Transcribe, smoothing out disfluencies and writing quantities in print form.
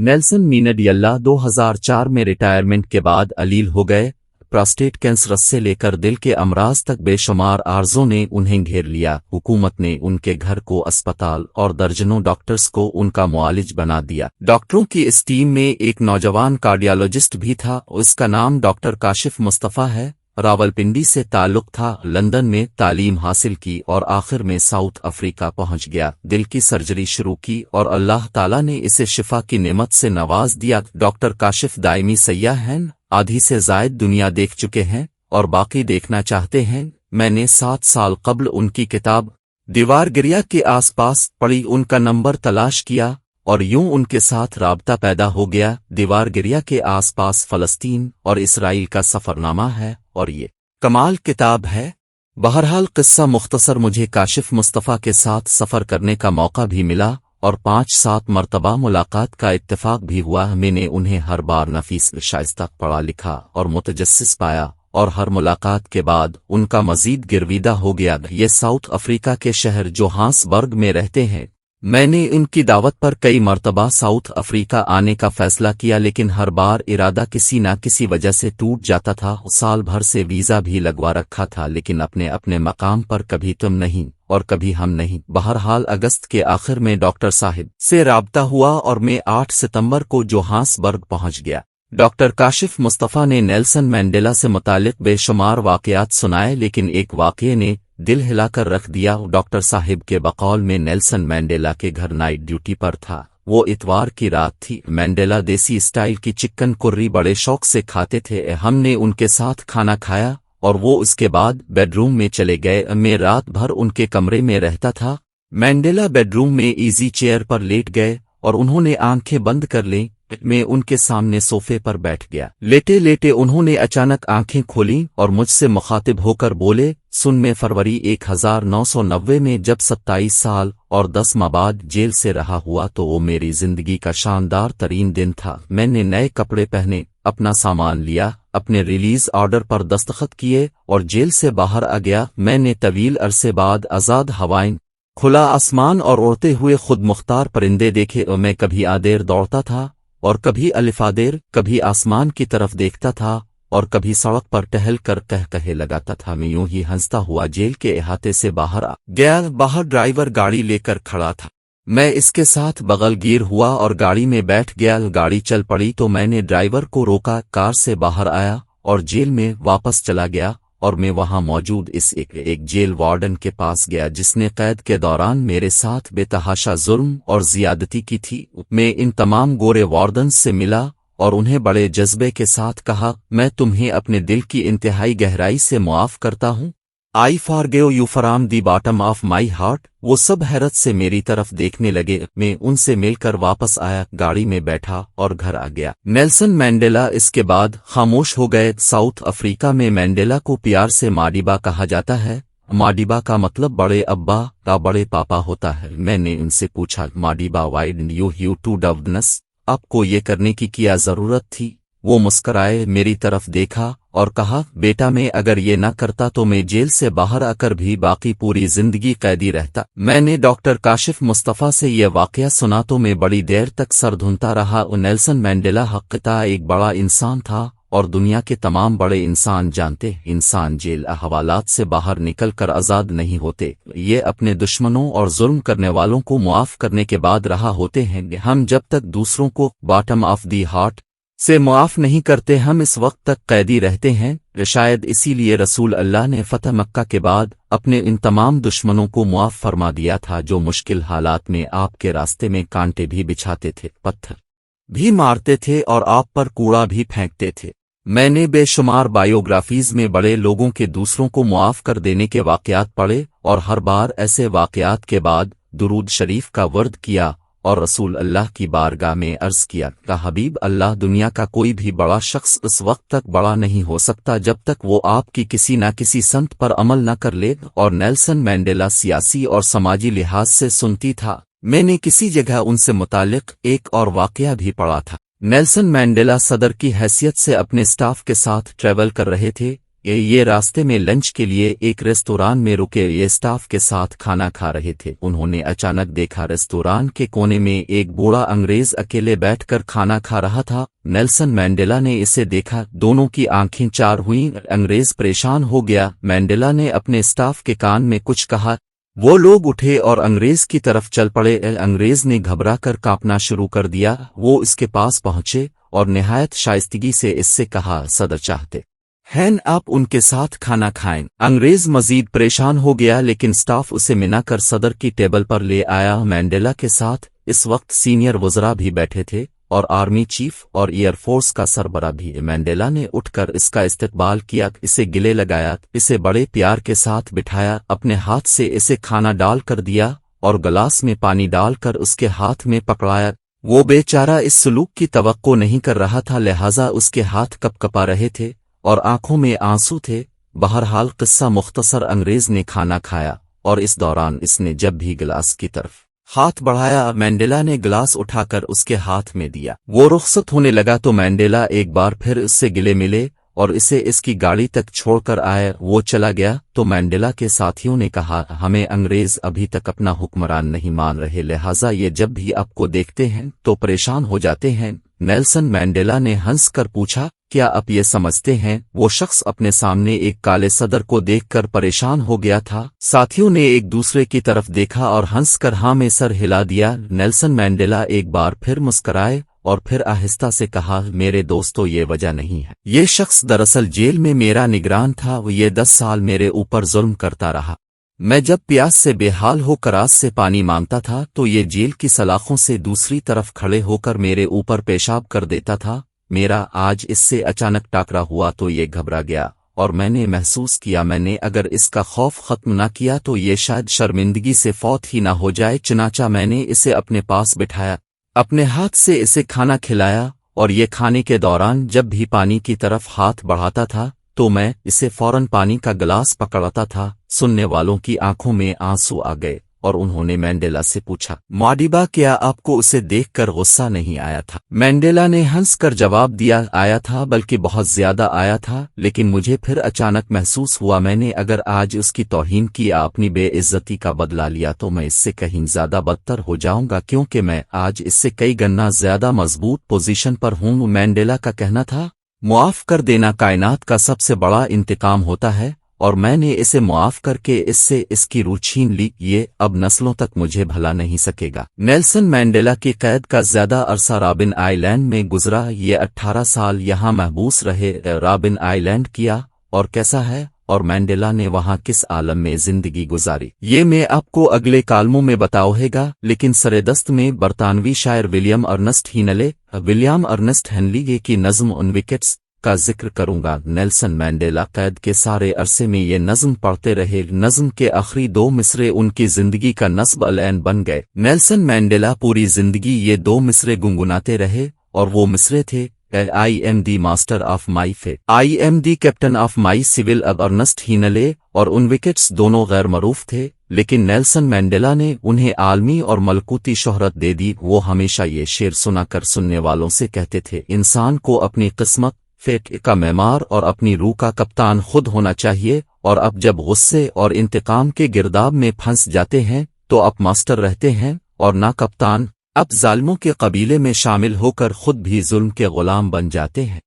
Nelson Mandela 2004 میں retirement کے بعد علیل ہو گئے۔ پراسٹیٹ کینسر سے لے کر دل کے امراض تک بے شمار عارضوں نے انہیں گھیر لیا۔ حکومت نے ان کے گھر کو اسپتال اور درجنوں ڈاکٹرز کو ان کا معالج بنا دیا۔ ڈاکٹروں کی اس ٹیم میں ایک نوجوان کارڈیالوجسٹ بھی تھا، اس کا نام ڈاکٹر کاشف مصطفیٰ ہے۔ راولپنڈی سے تعلق تھا، لندن میں تعلیم حاصل کی اور آخر میں ساؤتھ افریقہ پہنچ گیا۔ دل کی سرجری شروع کی اور اللہ تعالیٰ نے اسے شفا کی نعمت سے نواز دیا۔ ڈاکٹر کاشف دائمی سیاح ہیں، آدھی سے زائد دنیا دیکھ چکے ہیں اور باقی دیکھنا چاہتے ہیں۔ میں نے 7 سال قبل ان کی کتاب دیوار گریا کے آس پاس پڑھی، ان کا نمبر تلاش کیا اور یوں ان کے ساتھ رابطہ پیدا ہو گیا۔ دیوار گریا کے آس پاس فلسطین اور اسرائیل کا سفر نامہ ہے اور یہ کمال کتاب ہے۔ بہرحال قصہ مختصر، مجھے کاشف مصطفیٰ کے ساتھ سفر کرنے کا موقع بھی ملا اور 5-7 مرتبہ ملاقات کا اتفاق بھی ہوا۔ میں نے انہیں ہر بار نفیس، شائستہ، پڑھا لکھا اور متجسس پایا اور ہر ملاقات کے بعد ان کا مزید گرویدہ ہو گیا۔ یہ ساؤتھ افریقہ کے شہر جوہانسبرگ میں رہتے ہیں۔ میں نے ان کی دعوت پر کئی مرتبہ ساؤتھ افریقہ آنے کا فیصلہ کیا، لیکن ہر بار ارادہ کسی نہ کسی وجہ سے ٹوٹ جاتا تھا۔ سال بھر سے ویزا بھی لگوا رکھا تھا، لیکن اپنے مقام پر کبھی تم نہیں اور کبھی ہم نہیں۔ بہرحال اگست کے آخر میں ڈاکٹر صاحب سے رابطہ ہوا اور میں 8 ستمبر کو جوہانسبرگ پہنچ گیا۔ ڈاکٹر کاشف مصطفیٰ نے نیلسن منڈیلا سے متعلق بے شمار واقعات سنائے، لیکن ایک واقعے نے دل ہلا کر رکھ دیا۔ ڈاکٹر صاحب کے بقول میں نیلسن منڈیلا کے گھر نائٹ ڈیوٹی پر تھا۔ وہ اتوار کی رات تھی۔ منڈیلا دیسی اسٹائل کی چکن کرری بڑے شوق سے کھاتے تھے۔ ہم نے ان کے ساتھ کھانا کھایا اور وہ اس کے بعد بیڈ روم میں چلے گئے۔ میں رات بھر ان کے کمرے میں رہتا تھا۔ منڈیلا بیڈ روم میں ایزی چیئر پر لیٹ گئے اور انہوں نے آنکھیں بند کر لیں۔ میں ان کے سامنے صوفے پر بیٹھ گیا۔ لیٹے لیٹے انہوں نے اچانک آنکھیں کھولیں اور مجھ سے مخاطب ہو کر بولے، سن، میں فروری 1990 میں جب 27 سال اور 10 ماہ بعد جیل سے رہا ہوا تو وہ میری زندگی کا شاندار ترین دن تھا۔ میں نے نئے کپڑے پہنے، اپنا سامان لیا، اپنے ریلیز آرڈر پر دستخط کیے اور جیل سے باہر آ گیا۔ میں نے طویل عرصے بعد آزاد ہوائیں، کھلا آسمان اور اڑتے ہوئے خود مختار پرندے دیکھے۔ اور میں کبھی آدیر دوڑتا تھا اور کبھی الفادیر، کبھی آسمان کی طرف دیکھتا تھا اور کبھی سڑک پر ٹہل کر کہے لگاتا تھا۔ میں یوں ہی ہنستا ہوا جیل کے احاطے سے باہر آ گیا۔ باہر ڈرائیور گاڑی لے کر کھڑا تھا۔ میں اس کے ساتھ بغل گیر ہوا اور گاڑی میں بیٹھ گیا۔ گاڑی چل پڑی تو میں نے ڈرائیور کو روکا، کار سے باہر آیا اور جیل میں واپس چلا گیا اور میں وہاں موجود ایک جیل وارڈن کے پاس گیا جس نے قید کے دوران میرے ساتھ بے تحاشا ظلم اور زیادتی کی تھی۔ میں ان تمام گورے وارڈنز سے ملا اور انہیں بڑے جذبے کے ساتھ کہا، میں تمہیں اپنے دل کی انتہائی گہرائی سے معاف کرتا ہوں۔ I forgive you from the bottom of my heart. وہ سب حیرت سے میری طرف دیکھنے لگے۔ میں ان سے مل کر واپس آیا، گاڑی میں بیٹھا اور گھر آ گیا۔ نیلسن منڈیلا اس کے بعد خاموش ہو گئے۔ ساؤتھ افریقہ میں منڈیلا کو پیار سے ماڈیبا کہا جاتا ہے۔ ماڈیبا کا مطلب بڑے ابا کا بڑے پاپا ہوتا ہے۔ میں نے ان سے پوچھا، Madiba why didn't you to do this? آپ کو یہ کرنے کی کیا ضرورت تھی؟ وہ مسکرائے، میری طرف دیکھا اور کہا، بیٹا میں اگر یہ نہ کرتا تو میں جیل سے باہر آ کر بھی باقی پوری زندگی قیدی رہتا۔ میں نے ڈاکٹر کاشف مصطفیٰ سے یہ واقعہ سنا تو میں بڑی دیر تک سر دھنتا رہا۔ نیلسن منڈیلا حقیقتاً ایک بڑا انسان تھا اور دنیا کے تمام بڑے انسان جانتے، انسان جیل حوالات سے باہر نکل کر آزاد نہیں ہوتے، یہ اپنے دشمنوں اور ظلم کرنے والوں کو معاف کرنے کے بعد رہا ہوتے ہیں۔ ہم جب تک دوسروں کو باٹم آف دی ہارٹ سے معاف نہیں کرتے ہم اس وقت تک قیدی رہتے ہیں۔ شاید اسی لیے رسول اللہ نے فتح مکہ کے بعد اپنے ان تمام دشمنوں کو معاف فرما دیا تھا جو مشکل حالات میں آپ کے راستے میں کانٹے بھی بچھاتے تھے، پتھر بھی مارتے تھے اور آپ پر کوڑا بھی پھینکتے تھے۔ میں نے بے شمار بائیوگرافیز میں بڑے لوگوں کے دوسروں کو معاف کر دینے کے واقعات پڑھے اور ہر بار ایسے واقعات کے بعد درود شریف کا ورد کیا اور رسول اللہ کی بارگاہ میں عرض کیا کہ حبیب اللہ، دنیا کا کوئی بھی بڑا شخص اس وقت تک بڑا نہیں ہو سکتا جب تک وہ آپ کی کسی نہ کسی سمت پر عمل نہ کر لے۔ اور نیلسن منڈیلا سیاسی اور سماجی لحاظ سے سنتی تھا۔ میں نے کسی جگہ ان سے متعلق ایک اور واقعہ بھی پڑھا تھا۔ نیلسن منڈیلا صدر کی حیثیت سے اپنے سٹاف کے ساتھ ٹریول کر رہے تھے۔ یہ راستے میں لنچ کے لیے ایک ریستوران میں رکے یہ اسٹاف کے ساتھ کھانا کھا رہے تھے۔ انہوں نے اچانک دیکھا ریستوران کے کونے میں ایک بوڑھا انگریز اکیلے بیٹھ کر کھانا کھا رہا تھا۔ نیلسن مینڈیلا نے اسے دیکھا، دونوں کی آنکھیں چار ہوئیں۔ انگریز پریشان ہو گیا۔ مینڈیلا نے اپنے اسٹاف کے کان میں کچھ کہا، وہ لوگ اٹھے اور انگریز کی طرف چل پڑے۔ انگریز نے گھبرا کر کانپنا شروع کر دیا۔ وہ اس کے پاس پہنچے اور نہایت شائستگی سے اس سے کہا، صدر چاہتے ہیں آپ ان کے ساتھ کھانا کھائیں۔ انگریز مزید پریشان ہو گیا، لیکن سٹاف اسے منا کر صدر کی ٹیبل پر لے آیا۔ مینڈیلا کے ساتھ اس وقت سینئر وزراء بھی بیٹھے تھے اور آرمی چیف اور ایئر فورس کا سربراہ بھی۔ مینڈیلا نے اٹھ کر اس کا استقبال کیا، اسے گلے لگایا، اسے بڑے پیار کے ساتھ بٹھایا، اپنے ہاتھ سے اسے کھانا ڈال کر دیا اور گلاس میں پانی ڈال کر اس کے ہاتھ میں پکڑایا۔ وہ بیچارہ اس سلوک کی توقع نہیں کر رہا تھا، لہذا اس کے ہاتھ کپ کپا رہے تھے اور آنکھوں میں آنسو تھے۔ بہرحال قصہ مختصر، انگریز نے کھانا کھایا اور اس دوران اس نے جب بھی گلاس کی طرف ہاتھ بڑھایا، مینڈیلا نے گلاس اٹھا کر اس کے ہاتھ میں دیا۔ وہ رخصت ہونے لگا تو مینڈیلا ایک بار پھر اس سے گلے ملے اور اسے اس کی گاڑی تک چھوڑ کر آئے۔ وہ چلا گیا تو مینڈیلا کے ساتھیوں نے کہا، ہمیں انگریز ابھی تک اپنا حکمران نہیں مان رہے، لہٰذا یہ جب بھی آپ کو دیکھتے ہیں تو پریشان ہو جاتے ہیں۔ نیلسن مینڈیلا نے ہنس کر پوچھا، کیا آپ یہ سمجھتے ہیں وہ شخص اپنے سامنے ایک کالے صدر کو دیکھ کر پریشان ہو گیا تھا؟ ساتھیوں نے ایک دوسرے کی طرف دیکھا اور ہنس کر ہاں میں سر ہلا دیا۔ نیلسن مینڈیلا ایک بار پھر مسکرائے اور پھر آہستہ سے کہا، میرے دوستو یہ وجہ نہیں ہے، یہ شخص دراصل جیل میں میرا نگران تھا، وہ یہ 10 سال میرے اوپر ظلم کرتا رہا۔ میں جب پیاس سے بے حال ہو کر آس سے پانی مانگتا تھا تو یہ جیل کی سلاخوں سے دوسری طرف کھڑے ہو کر میرے اوپر پیشاب کر دیتا تھا۔ میرا آج اس سے اچانک ٹاکرا ہوا تو یہ گھبرا گیا اور میں نے محسوس کیا میں نے اگر اس کا خوف ختم نہ کیا تو یہ شاید شرمندگی سے فوت ہی نہ ہو جائے، چنانچہ میں نے اسے اپنے پاس بٹھایا، اپنے ہاتھ سے اسے کھانا کھلایا اور یہ کھانے کے دوران جب بھی پانی کی طرف ہاتھ بڑھاتا تھا تو میں اسے فوراً پانی کا گلاس پکڑاتا تھا۔ سننے والوں کی آنکھوں میں آنسو آ گئے اور انہوں نے مینڈیلا سے پوچھا، ماڈیبا کیا آپ کو اسے دیکھ کر غصہ نہیں آیا تھا؟ مینڈیلا نے ہنس کر جواب دیا، آیا تھا، بلکہ بہت زیادہ آیا تھا، لیکن مجھے پھر اچانک محسوس ہوا میں نے اگر آج اس کی توہین کی یا اپنی بے عزتی کا بدلہ لیا تو میں اس سے کہیں زیادہ بدتر ہو جاؤں گا، کیونکہ میں آج اس سے کئی گنا زیادہ مضبوط پوزیشن پر ہوں۔ مینڈیلا کا کہنا تھا، معاف کر دینا کائنات کا سب سے بڑا انتقام ہوتا ہے اور میں نے اسے معاف کر کے اس سے اس کی روح چھین لی، یہ اب نسلوں تک مجھے بھلا نہیں سکے گا۔ نیلسن مینڈیلا کی قید کا زیادہ عرصہ رابن آئی لینڈ میں گزرا، یہ 18 سال یہاں محبوس رہے۔ رابن آئی لینڈ کیا اور کیسا ہے اور مینڈیلا نے وہاں کس عالم میں زندگی گزاری، یہ میں آپ کو اگلے کالموں میں بتاؤں گا، لیکن سردست میں برطانوی شاعر ولیم ارنسٹ ہنلی کی نظم ان وکٹس کا ذکر کروں گا۔ نیلسن مینڈیلا قید کے سارے عرصے میں یہ نظم پڑھتے رہے، نظم کے آخری 2 مصرے ان کی زندگی کا نصب العین بن گئے۔ نیلسن مینڈیلا پوری زندگی یہ 2 مصرے گنگناتے رہے اور وہ مصرے تھے، I am the master of my fate, I am the captain of my soul. اب ارنسٹ ہینلے اور ان وکٹس دونوں غیر معروف تھے، لیکن نیلسن مینڈیلا نے انہیں عالمی اور ملکوتی شہرت دے دی۔ وہ ہمیشہ یہ شعر سنا کر سننے والوں سے کہتے تھے، انسان کو اپنی قسمت، فیٹ کا معمار اور اپنی روح کا کپتان خود ہونا چاہیے، اور اب جب غصے اور انتقام کے گرداب میں پھنس جاتے ہیں تو اب ماسٹر رہتے ہیں اور نہ کپتان، اب ظالموں کے قبیلے میں شامل ہو کر خود بھی ظلم کے غلام بن جاتے ہیں۔